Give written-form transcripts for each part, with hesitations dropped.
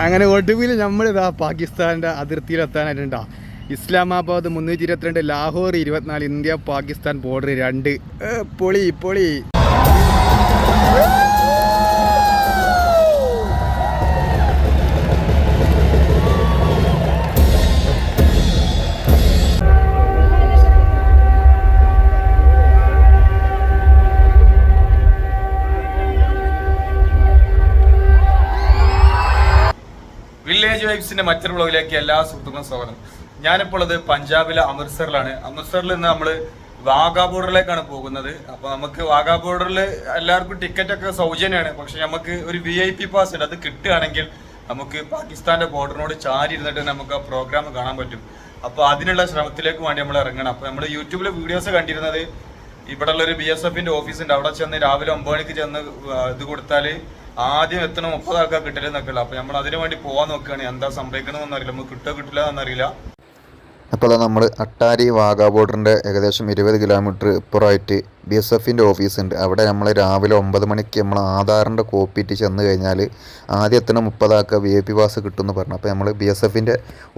അങ്ങനെ ഒടുവിൽ നമ്മളിതാ പാകിസ്ഥാൻ്റെ അതിർത്തിയിലെത്താനായിട്ടുണ്ടാ. Islamabad 322, Lahore 24, India Pakistan border 2. പൊളി പൊളി. വില്ലേജ് വൈബ്സിന്റെ മറ്റൊരു വ്ളോഗിലേക്ക് എല്ലാ സുഹൃത്തുക്കളും സ്വാഗതം. ഞാനിപ്പോൾ ഉള്ളത് പഞ്ചാബിലെ അമൃത്സറിലാണ്. അമൃത്സറിൽ നിന്ന് നമ്മൾ വാഗാ ബോർഡറിലേക്കാണ് പോകുന്നത്. അപ്പോൾ നമുക്ക് വാഗാ ബോർഡറിൽ എല്ലാവർക്കും ടിക്കറ്റ് ഒക്കെ സൗജന്യമാണ്. പക്ഷെ നമുക്ക് ഒരു VIP പാസ് ഉണ്ട്. അത് കിട്ടുകയാണെങ്കിൽ നമുക്ക് പാകിസ്ഥാന്റെ ബോർഡറിനോട് ചാരി ഇരുന്നിട്ട് നമുക്ക് ആ പ്രോഗ്രാം കാണാൻ പറ്റും. അപ്പോൾ അതിനുള്ള ശ്രമത്തിലേക്ക് വേണ്ടി നമ്മൾ ഇറങ്ങണം. അപ്പോൾ നമ്മൾ യൂട്യൂബിൽ വീഡിയോസ് കണ്ടിരുന്നത് ഇവിടെ ഉള്ളൊരു BSFന്റെ ഓഫീസ് ഉണ്ട്. അവിടെ ചെന്ന് രാവിലെ 9 മണിക്ക് ചെന്ന് ഇത് കൊടുത്താൽ ആദ്യം എത്തണം 30 ആൾക്കാർ കിട്ടലെന്നൊക്കെ ഉള്ളു. അപ്പോൾ നമ്മൾ അതിനു വേണ്ടി പോകാൻ നോക്കുകയാണ്. എന്താ സംഭവിക്കണമെന്ന് അറിയില്ല, നമുക്ക് കിട്ടില്ല എന്നറിയില്ല. അപ്പോൾ നമ്മൾ അട്ടാരി വാഗാ ബോർഡറിൻ്റെ ഏകദേശം 20 കിലോമീറ്റർ ഇപ്പുറമായിട്ട് BSFന്റെ ഓഫീസ് ഉണ്ട്. അവിടെ നമ്മൾ രാവിലെ 9 മണിക്ക് നമ്മൾ ആധാറിൻ്റെ കോപ്പി ഇട്ട് ചെന്ന് കഴിഞ്ഞാൽ ആദ്യം എത്തണം 30 ആൾക്കാർ VIP പാസ് കിട്ടുമെന്ന് പറഞ്ഞു. അപ്പോൾ നമ്മൾ BSFന്റെ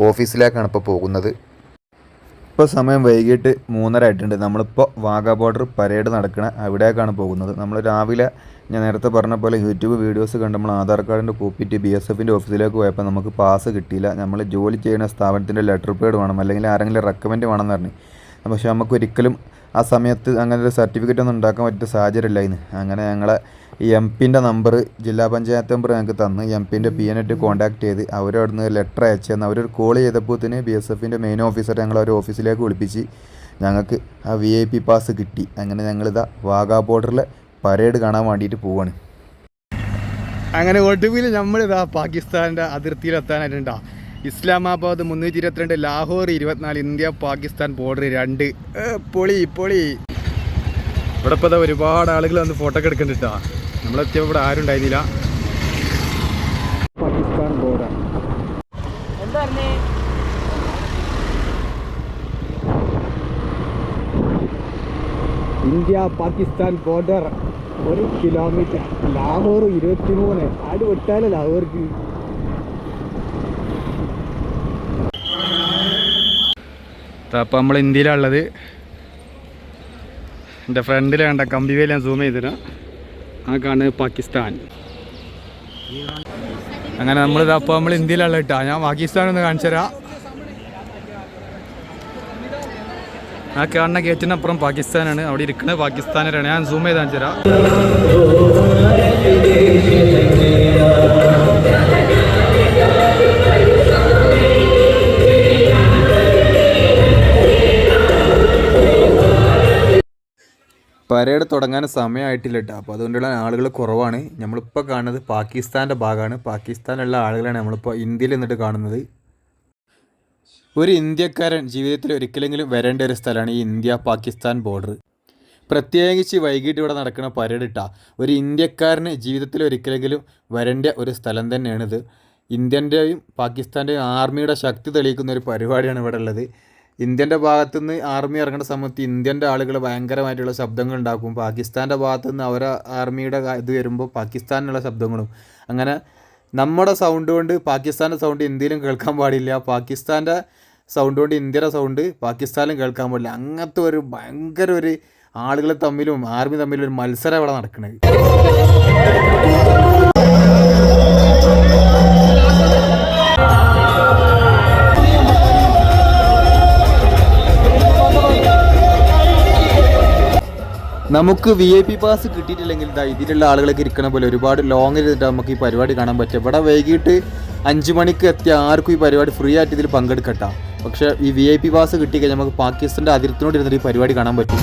ഓഫീസിലേക്കാണ് ഇപ്പോൾ പോകുന്നത്. ഇപ്പോൾ സമയം വൈകിട്ട് 3:30 ആയിട്ടുണ്ട്. നമ്മളിപ്പോൾ വാഗാ ബോർഡർ പരേഡ് നടക്കണ അവിടേക്കാണ് പോകുന്നത്. നമ്മൾ രാവിലെ ഞാൻ നേരത്തെ പറഞ്ഞ പോലെ യൂട്യൂബ് വീഡിയോസ് കണ്ട് നമ്മൾ ആധാർ കാർഡിൻ്റെ കോപ്പിയിട്ട് BSFന്റെ ഓഫീസിലേക്ക് പോയപ്പോൾ നമുക്ക് പാസ് കിട്ടിയില്ല. നമ്മൾ ജോലി ചെയ്യുന്ന സ്ഥാപനത്തിൻ്റെ ലെറ്റർ പേഡ് വേണം, അല്ലെങ്കിൽ ആരെങ്കിലും റെക്കമെൻഡ് വേണമെന്ന് പറഞ്ഞു. പക്ഷേ നമുക്ക് ഒരിക്കലും ആ സമയത്ത് അങ്ങനെ ഒരു സർട്ടിഫിക്കറ്റ് ഒന്നും ഉണ്ടാക്കാൻ പറ്റിയ സാഹചര്യം ഇന്ന്. അങ്ങനെ ഞങ്ങളെ ഈ MP-ൻ്റെ നമ്പർ ജില്ലാ പഞ്ചായത്ത് മെമ്പർ ഞങ്ങൾക്ക് തന്ന് MP-ൻ്റെ PN കോൺടാക്ട് ചെയ്ത് അവരവിടെ നിന്ന് ലെറ്റർ അയച്ചു തന്ന് അവരൊരു കോൾ ചെയ്തപ്പോഴത്തേന് BSFന്റെ മെയിൻ ഓഫീസറെ ഞങ്ങൾ ഒരു ഓഫീസിലേക്ക് വിളിപ്പിച്ച് ഞങ്ങൾക്ക് ആ VIP പാസ് കിട്ടി. അങ്ങനെ ഞങ്ങളിതാ വാഗാ ബോർഡറിലെ പരേഡ് കാണാൻ വേണ്ടിയിട്ട് പോവാണ്. അങ്ങനെ ഒടുവിൽ നമ്മളിതാ പാകിസ്ഥാൻ്റെ അതിർത്തിയിലെത്താനായിട്ടുണ്ടാ. Islamabad 322, Lahore 24, India Pakistan border 2. പൊളി പൊളി. ഇവിടെ ഇപ്പോൾ ഒരുപാട് ആളുകൾ വന്ന് ഫോട്ടോ ഒക്കെ എടുക്കണ്ടിട്ടാ. നമ്മളെത്തിയപ്പോൾ ഇവിടെ ആരും ഉണ്ടായിരുന്നില്ല. Pakistan border India Pakistan border 1 kilometre. Lahore 23. ആട് വിട്ടാലോ ലാഹോർക്ക്. അപ്പോൾ നമ്മൾ ഇന്ത്യയിലുള്ളത്. എൻ്റെ ഫ്രണ്ടിൽ കണ്ട കമ്പിവേൽ ഞാൻ സൂം ചെയ്തിട്ട് ആ കാണുന്നത് പാകിസ്ഥാൻ. അങ്ങനെ നമ്മളിതപ്പോൾ നമ്മൾ ഇന്ത്യയിലുള്ള കേട്ടോ. ഞാൻ പാകിസ്ഥാനൊന്ന് കാണിച്ചു തരാം. ആ കാണുന്ന ഗേറ്റിനപ്പുറം പാകിസ്ഥാനാണ്. അവിടെ ഇരിക്കുന്നത് പാകിസ്ഥാനാണ്. ഞാൻ സൂം ചെയ്ത് കാണിച്ചു തരാം. പരേഡ് തുടങ്ങാൻ സമയമായിട്ടില്ല കേട്ടോ. അപ്പോൾ അതുകൊണ്ടുള്ള ആളുകൾ കുറവാണ്. നമ്മളിപ്പോൾ കാണുന്നത് പാകിസ്ഥാൻ്റെ ഭാഗമാണ്. പാകിസ്ഥാനുള്ള ആളുകളാണ് നമ്മളിപ്പോൾ ഇന്ത്യയിൽ നിന്നിട്ട് കാണുന്നത്. ഒരു ഇന്ത്യക്കാരൻ ജീവിതത്തിൽ ഒരിക്കലെങ്കിലും വരേണ്ട ഒരു സ്ഥലമാണ് ഈ ഇന്ത്യ പാകിസ്ഥാൻ ബോർഡർ. പ്രത്യേകിച്ച് വൈകിട്ട് ഇവിടെ നടക്കുന്ന പരേഡ് ഇട്ടാ ഒരു ഇന്ത്യക്കാരന് ജീവിതത്തിൽ ഒരിക്കലെങ്കിലും വരേണ്ട ഒരു സ്ഥലം തന്നെയാണിത്. ഇന്ത്യൻ്റെയും പാകിസ്ഥാൻ്റെയും ആർമിയുടെ ശക്തി തെളിയിക്കുന്ന ഒരു പരിപാടിയാണ് ഇവിടെ ഉള്ളത്. ഇന്ത്യൻ്റെ ഭാഗത്തുനിന്ന് ആർമി ഇറങ്ങുന്ന സമയത്ത് ഇന്ത്യൻ്റെ ആളുകൾ ഭയങ്കരമായിട്ടുള്ള ശബ്ദങ്ങൾ ഉണ്ടാക്കും. പാകിസ്ഥാൻ്റെ ഭാഗത്തുനിന്ന് അവരെ ആർമിയുടെ ഇത് വരുമ്പോൾ പാകിസ്ഥാനിലുള്ള ശബ്ദങ്ങളും. അങ്ങനെ നമ്മുടെ സൗണ്ട് കൊണ്ട് പാകിസ്ഥാൻ്റെ സൗണ്ട് ഇന്ത്യയിലും കേൾക്കാൻ പാടില്ല, പാകിസ്ഥാൻ്റെ സൗണ്ട് കൊണ്ട് ഇന്ത്യയുടെ സൗണ്ട് പാകിസ്ഥാനിലും കേൾക്കാൻ പാടില്ല. അങ്ങനത്തെ ഒരു ഭയങ്കര ഒരു ആളുകൾ തമ്മിലും ആർമി തമ്മിലും ഒരു മത്സരം ഇവിടെ നടക്കുന്നത്. നമുക്ക് VIP പാസ് കിട്ടിയിട്ടില്ലെങ്കിൽ ഇതിലുള്ള ആളുകളൊക്കെ ഇരിക്കണ പോലെ ഒരുപാട് ലോങ് ഇരുന്നിട്ട് നമുക്ക് ഈ പരിപാടി കാണാൻ പറ്റും. ഇവിടെ വൈകിട്ട് 5 മണിക്ക് എത്തിയ ആർക്കും ഈ പരിപാടി ഫ്രീ ആയിട്ട് ഇതിൽ പങ്കെടുക്കട്ടാം. പക്ഷേ ഈ VIP പാസ് കിട്ടിക്കഴിഞ്ഞാൽ നമുക്ക് പാകിസ്ഥാൻ്റെ അതിർത്തിനോട് ഇരുന്നിട്ട് ഈ പരിപാടി കാണാൻ പറ്റും.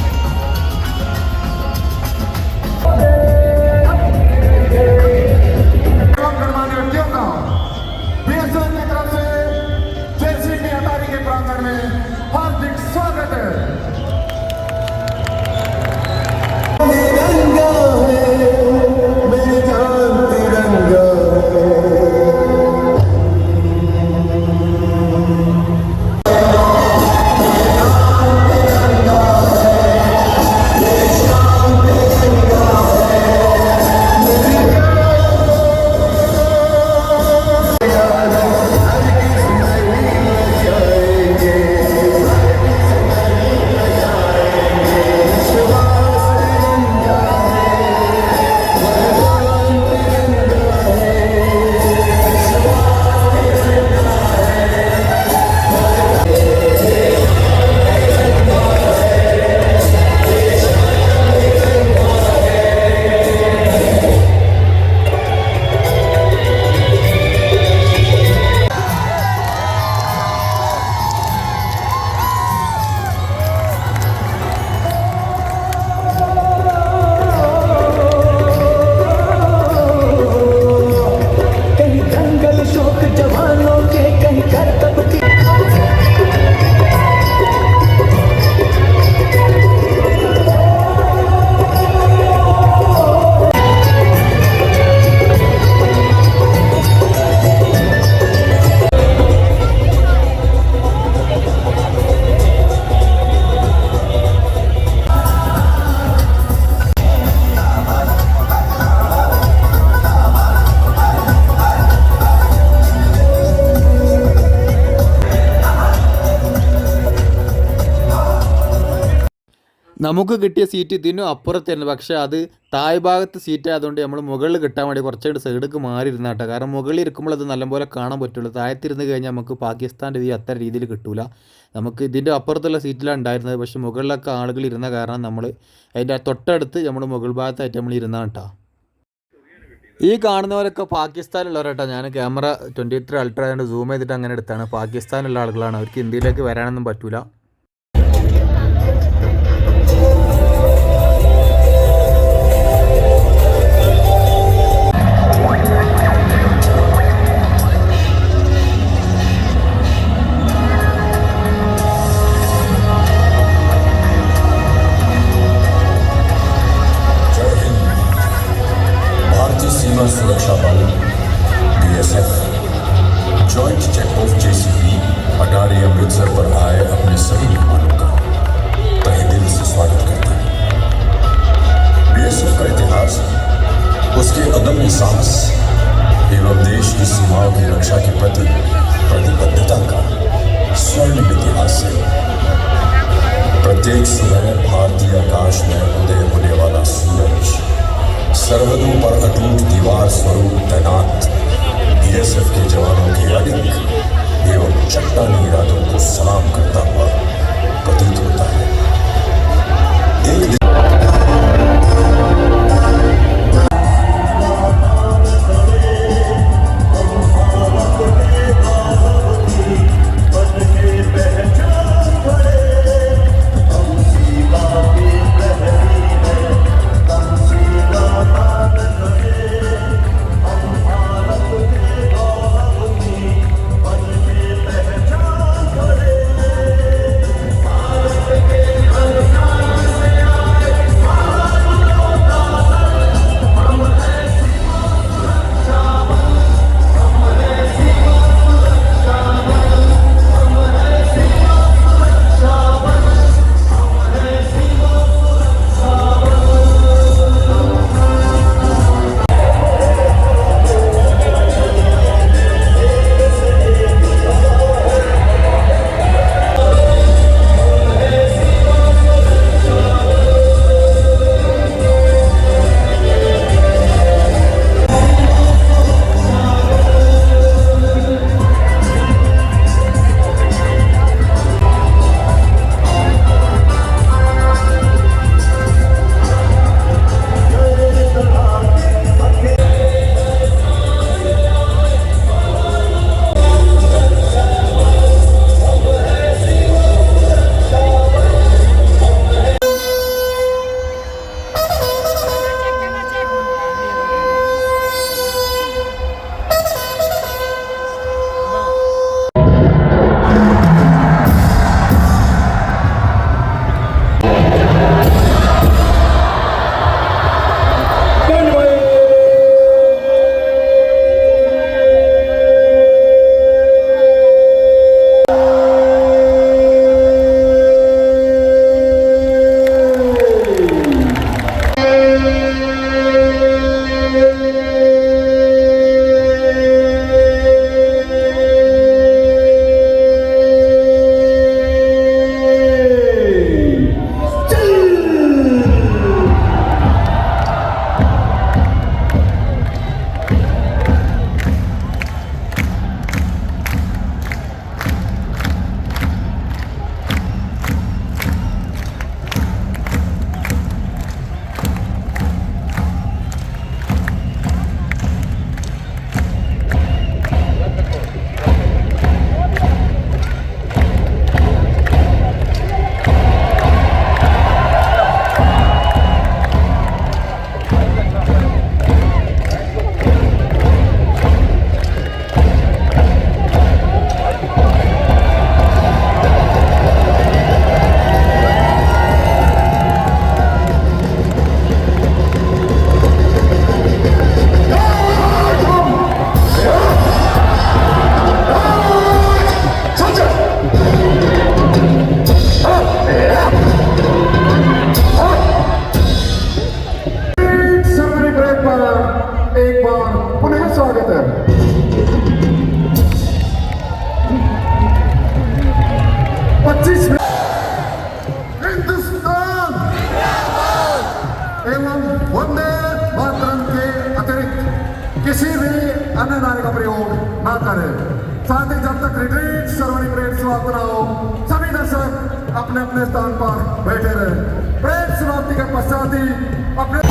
നമുക്ക് കിട്ടിയ സീറ്റ് ഇതിനും അപ്പുറത്തായിരുന്നു. പക്ഷേ അത് താഴ്ഭാഗത്ത് സീറ്റ് ആയതുകൊണ്ട് നമ്മൾ മുകളിൽ കിട്ടാൻ വേണ്ടി കുറച്ചുകൂടി സൈഡിലേക്ക് മാറി ഇരുന്നാട്ടോ. കാരണം മുകളിൽ ഇരിക്കുമ്പോൾ അത് നല്ലപോലെ കാണാൻ പറ്റുള്ളൂ. താഴത്തിരുന്ന് കഴിഞ്ഞാൽ നമുക്ക് പാകിസ്ഥാൻ്റെ ഈ അത്ര രീതിയിൽ കിട്ടൂല. നമുക്ക് ഇതിൻ്റെ അപ്പുറത്തുള്ള സീറ്റിലാണ് ഉണ്ടായിരുന്നത്. പക്ഷേ മുകളിലൊക്കെ ആളുകൾ ഇരുന്ന കാരണം നമ്മൾ അതിൻ്റെ തൊട്ടടുത്ത് നമ്മൾ മുകൾ ഭാഗത്തായിട്ട് നമ്മൾ ഇരുന്നാണ് കേട്ടോ. ഈ കാണുന്നവരൊക്കെ പാകിസ്ഥാനിലുള്ളവരാട്ടോ. ഞാൻ ക്യാമറ 23 അൾട്രാ ആയതുകൊണ്ട് സൂം ചെയ്തിട്ട് അങ്ങനെ എടുത്താണ്. പാകിസ്ഥാനിലുള്ള ആളുകളാണ്. അവർക്ക് ഇന്ത്യയിലേക്ക് വരാനൊന്നും പറ്റൂല. सीमा सुरक्षा बल BSF जॉइंट चेकपोस्ट JCB अटारी अमृतसर पर आए अपने सभी मेहमानों का तहे दिल से स्वागत करता है। BSF का इतिहास उसके अदम्य साहस एवं देश की सीमाओं की रक्षा के प्रति प्रतिबद्धता का स्वर्णिम इतिहास है। प्रत्येक सुबह भारतीय आकाश में उदय होने वाला सूरज सरहदों पर अटूट दीवार स्वरूप तैनात BSF के जवानों के अडिग एवं चट्टानी इरादों को सलाम करता हुआ प्रतीत होता है। एक दिन प्रयोग न करें। साथ ही जब तक रिट्रीट सर्वनी परेड समाप्त न हो सभी दर्शक अपने अपने स्थान पर बैठे रहे। परेड समाप्ति के पश्चात ही अपने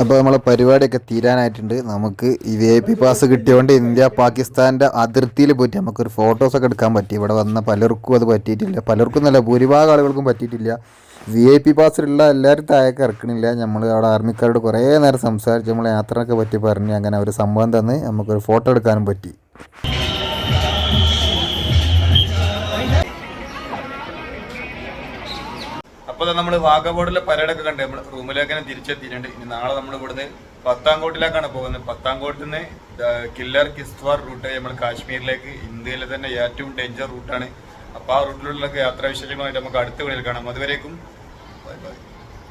അപ്പോൾ നമ്മളെ പരിപാടിയൊക്കെ തീരാനായിട്ടുണ്ട്. നമുക്ക് ഈ VIP പാസ് കിട്ടിയതുകൊണ്ട് ഇന്ത്യ പാകിസ്ഥാൻ്റെ അതിർത്തിയിൽ പോയിട്ട് നമുക്കൊരു ഫോട്ടോസൊക്കെ എടുക്കാൻ പറ്റി. ഇവിടെ വന്ന പലർക്കും അത് പറ്റിയിട്ടില്ല, പലർക്കും എന്നല്ല ഭൂരിഭാഗം ആളുകൾക്കും പറ്റിയിട്ടില്ല. VIP പാസിലുള്ള എല്ലാവരും താഴേക്ക് ഇറക്കണില്ല. നമ്മൾ അവിടെ ആർമിക്കാരോട് കുറേ നേരം സംസാരിച്ച് നമ്മൾ യാത്രയൊക്കെ പറ്റി പറഞ്ഞ് അങ്ങനെ ഒരു സംഭവം തന്ന് നമുക്കൊരു ഫോട്ടോ എടുക്കാനും പറ്റി. അപ്പോൾ നമ്മൾ വാഗാബോർഡിലെ പരേഡൊക്കെ കണ്ട് നമ്മൾ റൂമിലേക്ക് തന്നെ തിരിച്ചെത്തിയിട്ടുണ്ട്. ഇനി നാളെ നമ്മൾ ഇവിടുന്ന് പത്താംകോട്ടിലേക്കാണ് പോകുന്നത്. പത്താംകോട്ടിൽ നിന്ന് കില്ലർ കിസ്ത്വാർ റൂട്ട് നമ്മൾ കാശ്മീരിലേക്ക്, ഇന്ത്യയിലെ തന്നെ ഏറ്റവും ഡേഞ്ചർ റൂട്ടാണ്. അപ്പോൾ ആ റൂട്ടിലുള്ള യാത്രാവിശേഷങ്ങളുമായിട്ട് നമുക്ക് അടുത്ത വീഡിയോയിൽ കാണാം. അതുവരേക്കും ബൈ ബൈ.